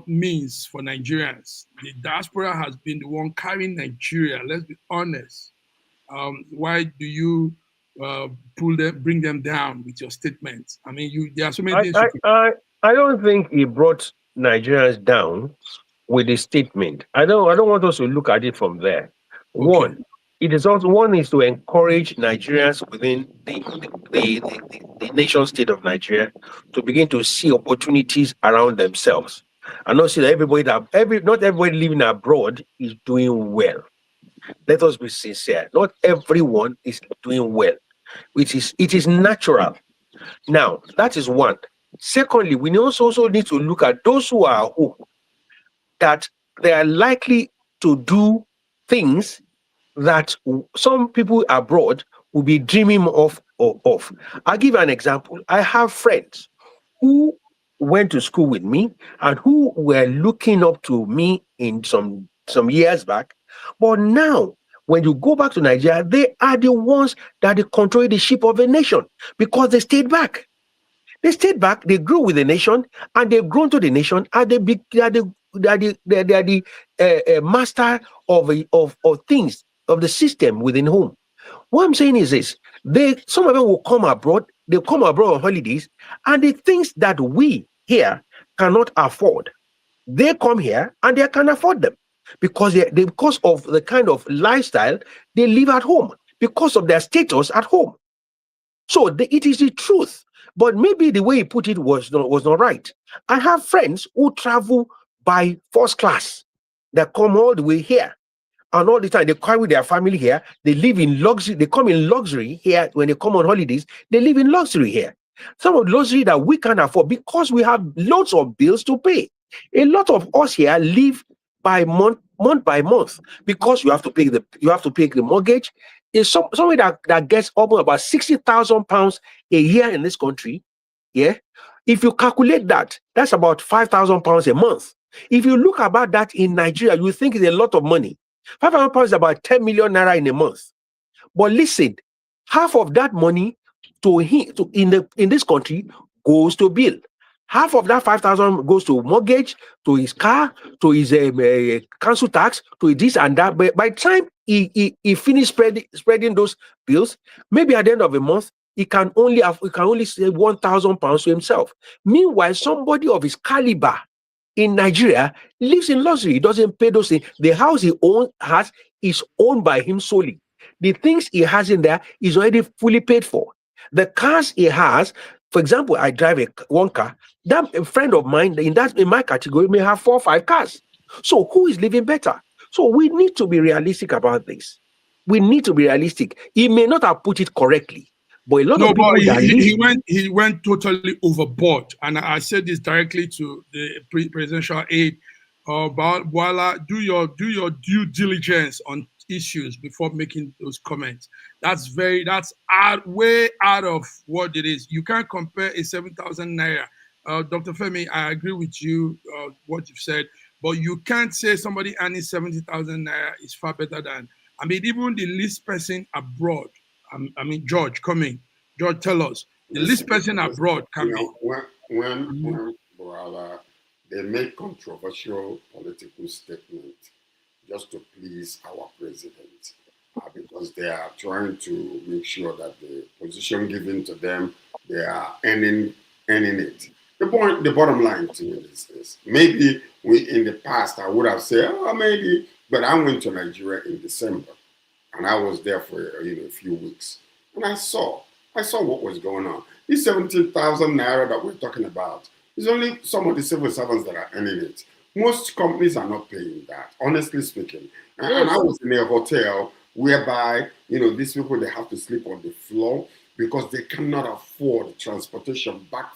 means for Nigerians? The diaspora has been the one carrying Nigeria. Let's be honest. Why do you bring them down with your statements? I mean, there are so many things. I don't think he brought Nigerians down with his statement. I don't want us to look at it from there. Okay. One is to encourage Nigerians within the nation state of Nigeria to begin to see opportunities around themselves. And not see that not everybody living abroad is doing well. Let us be sincere. Not everyone is doing well. It is natural. Now, that is one. Secondly, we also need to look at those who are at home, that they are likely to do things that some people abroad will be dreaming of. I'll give you an example. I have friends who went to school with me and who were looking up to me in some years back. But now, when you go back to Nigeria, they are the ones that control the ship of a nation because they stayed back. They stayed back, they grew with the nation, and they've grown to the nation, and they are the master of things, of the system within whom. What I'm saying is this: some of them will come abroad, they'll come abroad on holidays, and the things that we here cannot afford, they come here and they can afford them because of the kind of lifestyle they live at home, because of their status at home. So it is the truth. But maybe the way he put it was not right. I have friends who travel by first class. They come all the way here. And all the time, they carry their family here. They live in luxury. They come in luxury here. When they come on holidays, they live in luxury here. Some of the luxury that we can't afford because we have lots of bills to pay. A lot of us here live by month by month because you have to pay the mortgage. Is somebody that gets almost about £60,000 a year in this country. Yeah, if you calculate that, that's about £5,000 a month. If you look about that in Nigeria, you think it's a lot of money. £5,000 is about 10 million naira in a month. But listen, half of that money in this country goes to bill. Half of that 5,000 goes to mortgage, to his car, to his council tax, to this and that. But by the time he finished spreading those bills, maybe at the end of the month, he can only save £1,000 to himself. Meanwhile, somebody of his caliber in Nigeria lives in luxury. He doesn't pay those things. The house he has is owned by him solely. The things he has in there is already fully paid for. The cars he has, for example, I drive one car. That a friend of mine in my category may have 4 or 5 cars. So who is living better? So we need to be realistic about this. We need to be realistic. He may not have put it correctly, but a lot of people he went totally overboard. And I said this directly to the presidential aide. Boala, do your due diligence on issues before making those comments. That's way out of what it is. You can't compare a 7,000 naira. Dr. Femi, I agree with you, what you've said, but you can't say somebody earning 70,000 naira is far better than, I mean, even the least person abroad. George, George, tell us, the least person abroad can be. When Boala, they make controversial political statements just to please our president, because they are trying to make sure that the position given to them, they are earning it. The bottom line to me is this: maybe in the past I would have said, maybe, but I went to Nigeria in December, and I was there for a few weeks, and I saw what was going on. These 17,000 naira that we're talking about is only some of the civil servants that are earning it. Most companies are not paying that, honestly speaking. And I was in a hotel whereby, these people, they have to sleep on the floor because they cannot afford transportation back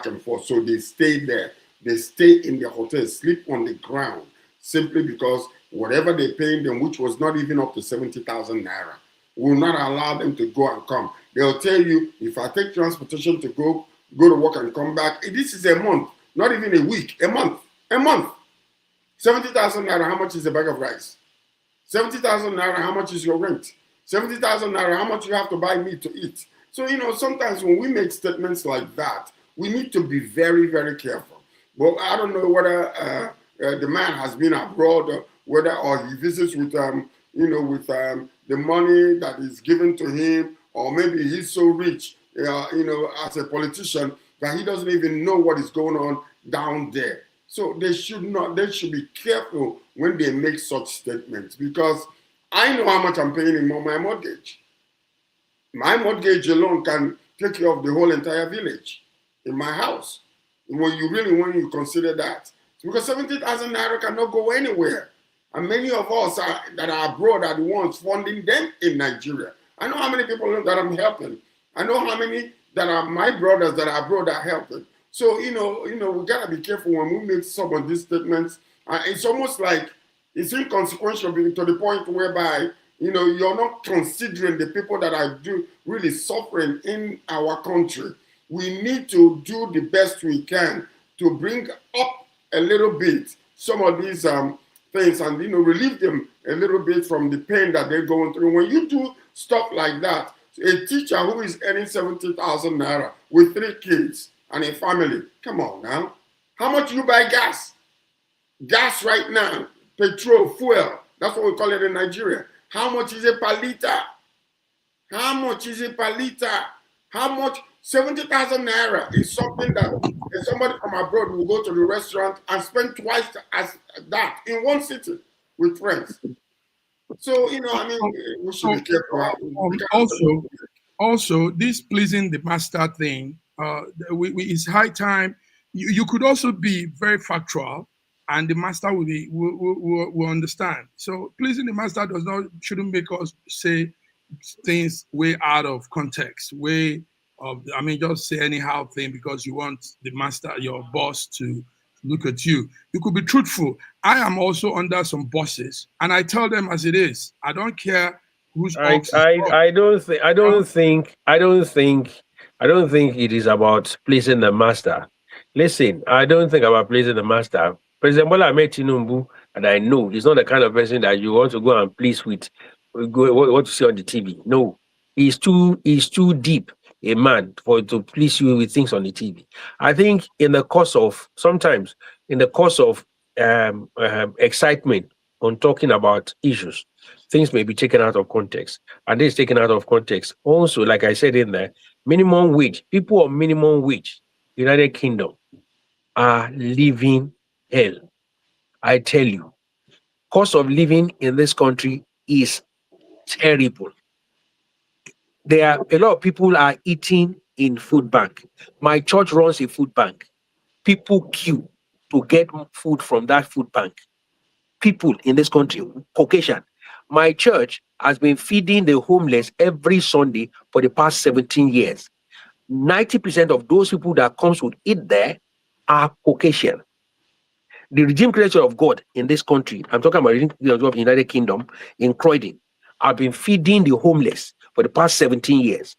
and forth. So they stay there. They stay in the hotel, sleep on the ground. simply because whatever they paid them, which was not even up to 70,000 naira, will not allow them to go and come. They'll tell you, if I take transportation to go to work and come back, this is a month, not even a week, a month. 70,000 naira, how much is a bag of rice? 70,000 naira, how much is your rent? 70,000 naira, how much you have to buy meat to eat? So, sometimes when we make statements like that, we need to be very, very careful. But I don't know whether the man has been abroad, or he visits with, the money that is given to him, or maybe he's so rich, as a politician, that he doesn't even know what is going on down there. So they should be careful when they make such statements, because I know how much I'm paying in my mortgage. My mortgage alone can take care of the whole entire village in my house. When you consider that. Because 70,000 naira cannot go anywhere. And many of us that are abroad are the ones funding them in Nigeria. I know how many people that I'm helping. I know how many that are my brothers that are abroad are helping. So, we gotta be careful when we make some of these statements. It's almost like it's inconsequential to the point whereby, you're not considering the people that are really suffering in our country. We need to do the best we can to bring up a little bit some of these things and, relieve them a little bit from the pain that they're going through. When you do stuff like that, a teacher who is earning 70,000 naira with 3 kids and a family, come on now. How much you buy gas? Gas right now, petrol, fuel, that's what we call it in Nigeria. How much is it per liter? How much is it per liter? How much? 70,000 naira is something that somebody from abroad will go to the restaurant and spend twice as that in one sitting with friends. So, we should be careful. Also, this pleasing the master thing, it's high time. You could also be very factual, and the master will understand. So pleasing the master shouldn't make us say things way out of context, just say anyhow thing because you want the master, your boss, to look at you. You could be truthful. I am also under some bosses, and I tell them as it is. I don't care who's I don't think it is about pleasing the master. Listen, I don't think about pleasing the master. President Bola Ahmed Tinubu, and I know he's not the kind of person that you want to go and please with, what to see on the TV. No, he's too deep a man to please you with things on the TV. I think sometimes in the course of excitement on talking about issues, things may be taken out of context, and this is taken out of context. Also, like I said in there, minimum wage, people on minimum wage, United Kingdom, are living hell. I tell you, cost of living in this country is terrible. A lot of people are eating in food bank. My church runs a food bank. People queue to get food from that food bank. People in this country, Caucasian. My church has been feeding the homeless every Sunday for the past 17 years. 90% of those people that comes to eat there are Caucasian. The regime creature of God in this country, I'm talking about the United Kingdom, in Croydon, have been feeding the homeless for the past 17 years.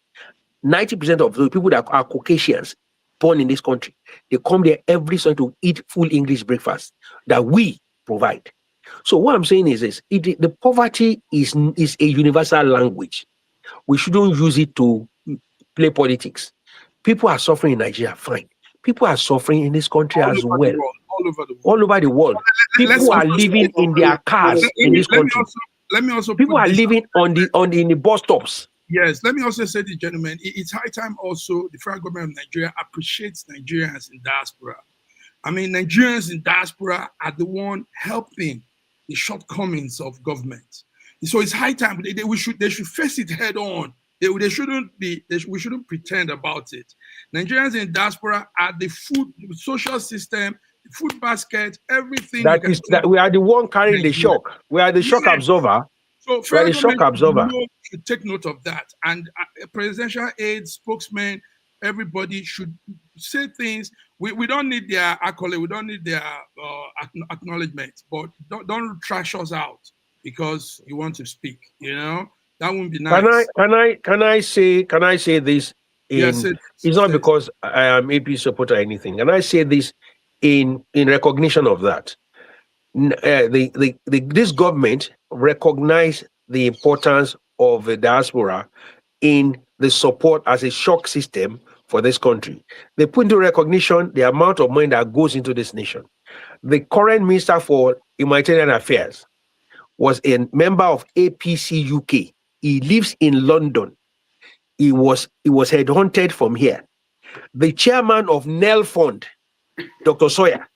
90% of the people that are Caucasians born in this country, they come there every Sunday to eat full English breakfast that we provide. So what I'm saying is this: the poverty is a universal language. We shouldn't use it to play politics. People are suffering in Nigeria, fine. People are suffering in this country as well. All over the world. People are living in their cars in this country. Let me also people are living in the bus stops. Yes, let me also say this, gentlemen. It's high time also the federal government of Nigeria appreciates Nigerians in diaspora. I mean, Nigerians in diaspora are the one helping the shortcomings of government. So it's high time they should face it head on. We shouldn't pretend about it. Nigerians in diaspora are the social system, the food basket, everything. That we are the one carrying the shock. We are the shock absorber. So we are the shock absorber. Should take note of that. And presidential aide, spokesman, everybody should say things. We don't need their accolade, we don't need their acknowledgement, but don't trash us out because you want to speak. That wouldn't be nice. Can I say this Yes, it's not because I am AP supporter or anything. Can I say this in recognition of that? This government recognize the importance of the diaspora in the support as a shock system for this country. They put into recognition the amount of money that goes into this nation. The current Minister for Humanitarian Affairs was a member of APC UK. He lives in London. He was headhunted from here. The chairman of NEL Fund, Dr. Sawyer,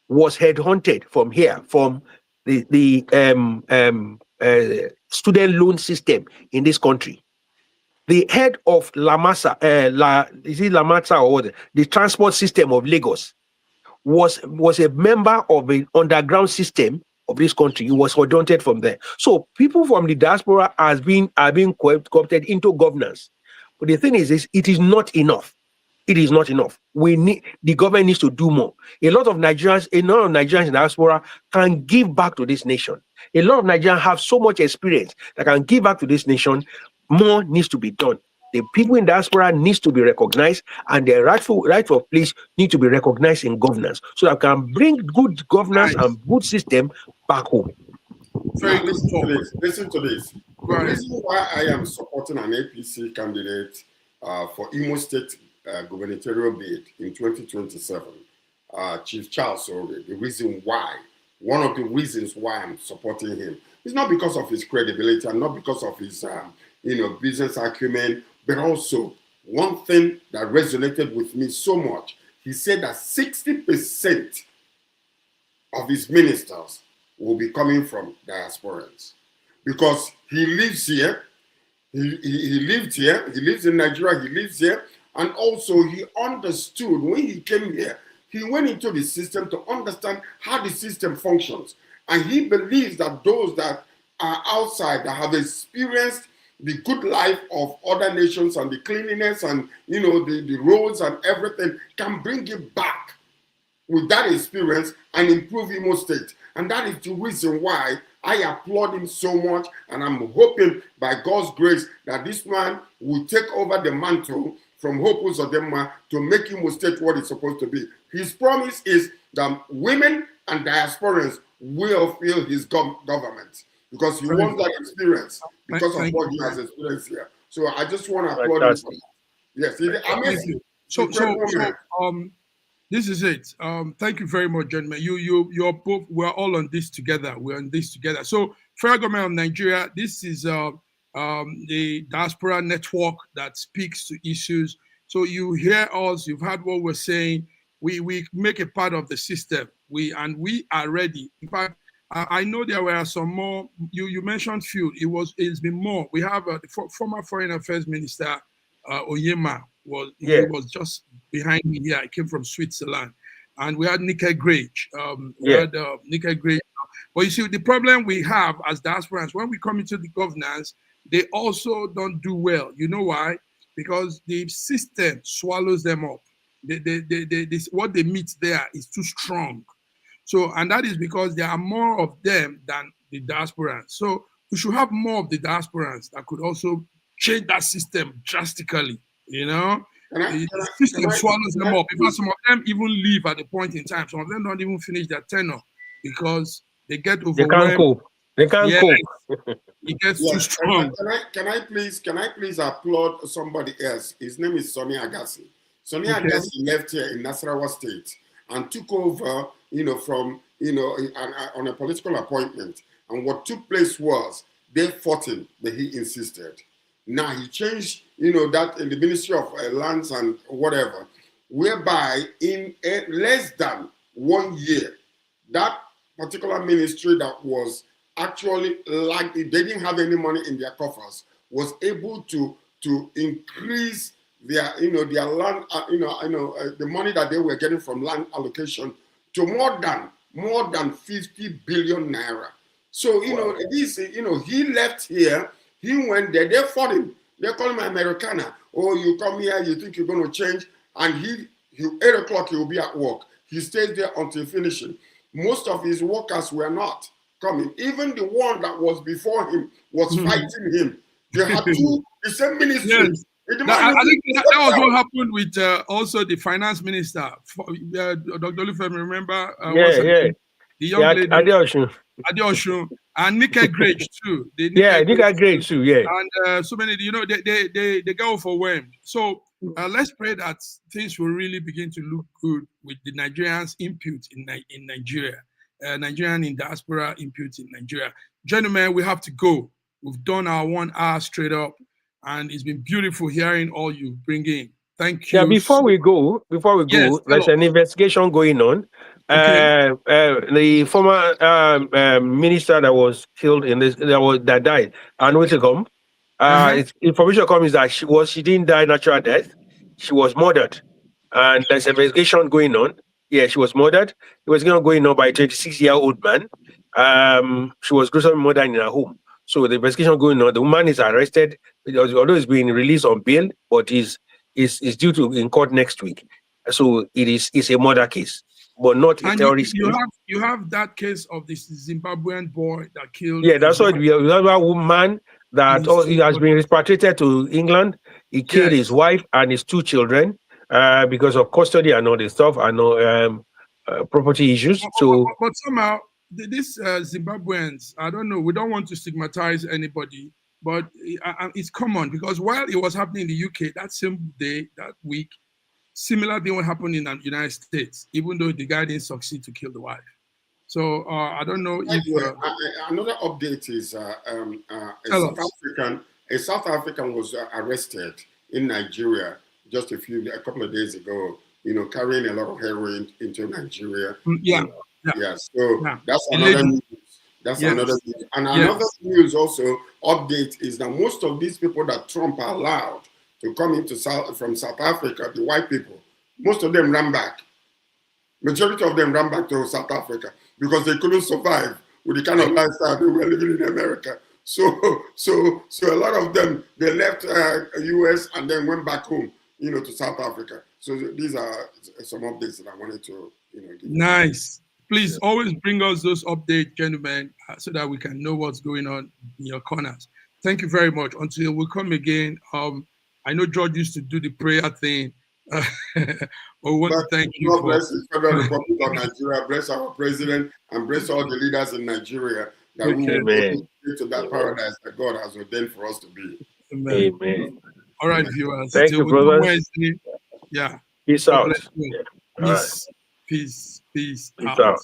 was headhunted from here, from the student loan system in this country. The head of Lamasa, is it Lamasa or the transport system of Lagos, was a member of the underground system of this country. He was headhunted from there. So people from the diaspora are being co-opted into governance. But the thing is it is not enough. It is not enough. The government needs to do more. A lot of Nigerians in diaspora can give back to this nation. A lot of Nigerians have so much experience that can give back to this nation. More needs to be done. The people in diaspora needs to be recognized, and their rightful place need to be recognized in governance, so that can bring good governance and good system back home. Listen to this. The reason why I am supporting an APC candidate for Imo State gubernatorial bid in 2027, Chief Charles Ore, one of the reasons why I'm supporting him is not because of his credibility and not because of his business acumen, but also one thing that resonated with me so much. He said that 60% of his ministers will be coming from diasporans because he lives here. He lived here. He lives in Nigeria. He lives here. And also he understood when he came here, he went into the system to understand how the system functions. And he believes that those that are outside, that have experienced the good life of other nations and the cleanliness and the roads and everything, can bring it back with that experience and improve Imo State. And that is the reason why I applaud him so much, and I'm hoping by God's grace that this man will take over the mantle from Hope Uzodinma to make Imo State what it's supposed to be. His promise is that women and diasporans will feel his government, because he wants that experience because of what he has experienced here. So I just want to applaud him for that. Yes, amazing. So this is it. Thank you very much, gentlemen. You're both. We're all on this together. We're on this together. So, Federal Government of Nigeria, this is the diaspora network that speaks to issues. So you hear us. You've heard what we're saying. We make a part of the system. We are ready. In fact, I know there were some more. You mentioned few. It's been more. We have the former Foreign Affairs Minister Oyema. He was just behind me here. I came from Switzerland, and we had Nika Grage. Nika Grage. But you see, the problem we have as diasporans, when we come into the governance, they also don't do well. You know why? Because the system swallows them up. What they meet there is too strong. So, and that is because there are more of them than the diasporans. So we should have more of the diasporans that could also change that system drastically. The system swallows them up. Because some of them even leave at a point in time. Some of them don't even finish their tenure because they get overwhelmed. They can't cope. It gets too strong. Can I please applaud somebody else? His name is Sonny Agassi. Sonny Agassi left here in Nasarawa State and took over, from on a political appointment. And what took place was they fought him, but he insisted. Now he changed, that in the Ministry of Lands and whatever, whereby in less than 1 year, that particular ministry that was actually like they didn't have any money in their coffers was able to increase their their land the money that they were getting from land allocation to more than 50 billion naira. So he left here. He went there. They fought him. They call him Americana. oh, you come here, you think you're going to change, and he 8 o'clock he will be at work. He stays there until finishing. Most of his workers were not coming. Even the one that was before him was fighting him. They had the same ministry. Yes. I think that was what happened with also the finance minister, Dr. Olufemi, remember? The young lady, Adeosun, and Nika Grage too. Nika Grage too, And so many, they get overwhelmed. So let's pray that things will really begin to look good with the Nigerians' input in Nigeria, Nigerian in diaspora input in Nigeria. Gentlemen, we have to go. We've done our 1 hour straight up, and it's been beautiful hearing all you bring in. Thank you. Yeah, before we go, there's an investigation going on. Okay. The former minister that was killed that died, Anwitikom, information comes that she didn't die natural death. She was murdered, and there's an investigation going on. Yeah, she was murdered. It was going on by a 26-year-old man. She was gruesomely murdered in her home. So the investigation going on. The woman is arrested, although he's being released on bail, but is due to in court next week. So it's a murder case, but not a terrorist case. You have that case of this Zimbabwean boy that killed. Yeah, that's what we have a woman that he has been repatriated to England. He killed his wife and his 2 children because of custody and all this stuff and property issues. But somehow these Zimbabweans, I don't know. We don't want to stigmatize anybody, but it's common because while it was happening in the UK, that same day, that week, similar thing what happened in the United States, even though the guy didn't succeed to kill the wife. So I don't know if another update is a South African was arrested in Nigeria just a couple of days ago. Carrying a lot of heroin into Nigeria. So that's another news. Another news. And another news also update is that most of these people that Trump allowed to come from South Africa, the white people, most of them ran back. Majority of them ran back to South Africa because they couldn't survive with the kind of lifestyle they were living in America. So a lot of them, they left US and then went back home, to South Africa. So these are some updates that I wanted to, give. Nice. Please always bring us those updates, gentlemen, so that we can know what's going on in your corners. Thank you very much. Until we come again, I know George used to do the prayer thing. But we want to thank you. God bless the Federal Republic of Nigeria, bless our president, and bless all the leaders in Nigeria that we will get to that paradise that God has ordained for us to be. Amen. All right, viewers. Thank you, brothers. Yeah. Peace out. Peace. Peace. Peace out.